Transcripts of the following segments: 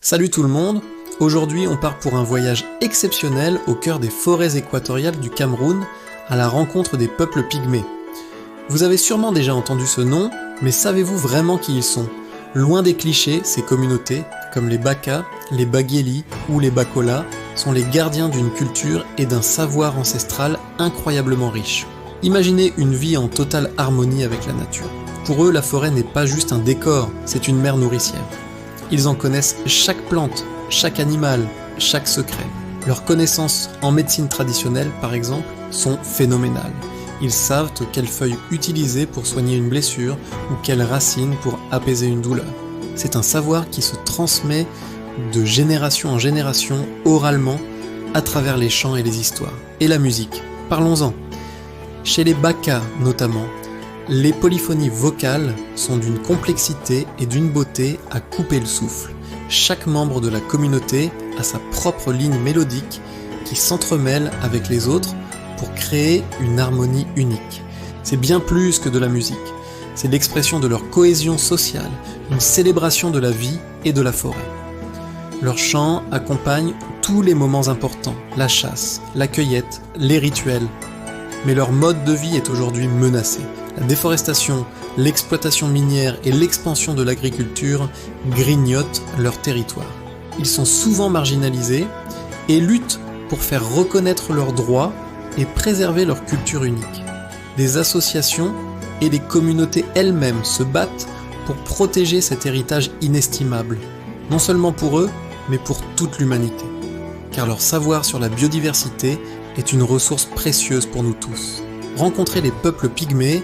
Salut tout le monde, aujourd'hui on part pour un voyage exceptionnel au cœur des forêts équatoriales du Cameroun, à la rencontre des peuples pygmées. Vous avez sûrement déjà entendu ce nom, mais savez-vous vraiment qui ils sont? Loin des clichés, ces communautés, comme les Baka, les Bagéli ou les Bakola, sont les gardiens d'une culture et d'un savoir ancestral incroyablement riche. Imaginez une vie en totale harmonie avec la nature. Pour eux, la forêt n'est pas juste un décor, c'est une mère nourricière. Ils en connaissent chaque plante, chaque animal, chaque secret. Leurs connaissances en médecine traditionnelle, par exemple, sont phénoménales. Ils savent quelles feuilles utiliser pour soigner une blessure ou quelles racines pour apaiser une douleur. C'est un savoir qui se transmet de génération en génération, oralement, à travers les chants et les histoires. Et la musique, parlons-en. Chez les Baka notamment, les polyphonies vocales sont d'une complexité et d'une beauté à couper le souffle. Chaque membre de la communauté a sa propre ligne mélodique qui s'entremêle avec les autres pour créer une harmonie unique. C'est bien plus que de la musique, c'est l'expression de leur cohésion sociale, une célébration de la vie et de la forêt. Leurs chants accompagnent tous les moments importants, la chasse, la cueillette, les rituels. Mais leur mode de vie est aujourd'hui menacé. La déforestation, l'exploitation minière et l'expansion de l'agriculture grignotent leur territoire. Ils sont souvent marginalisés et luttent pour faire reconnaître leurs droits et préserver leur culture unique. Des associations et les communautés elles-mêmes se battent pour protéger cet héritage inestimable, non seulement pour eux, mais pour toute l'humanité. Car leur savoir sur la biodiversité est une ressource précieuse pour nous tous. Rencontrer les peuples pygmées,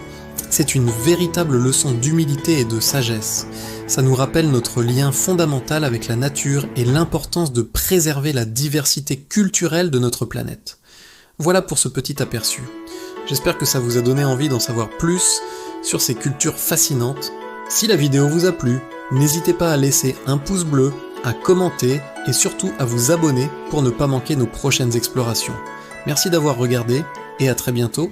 c'est une véritable leçon d'humilité et de sagesse. Ça nous rappelle notre lien fondamental avec la nature et l'importance de préserver la diversité culturelle de notre planète. Voilà pour ce petit aperçu. J'espère que ça vous a donné envie d'en savoir plus sur ces cultures fascinantes. Si la vidéo vous a plu, n'hésitez pas à laisser un pouce bleu, à commenter et surtout à vous abonner pour ne pas manquer nos prochaines explorations. Merci d'avoir regardé et à très bientôt.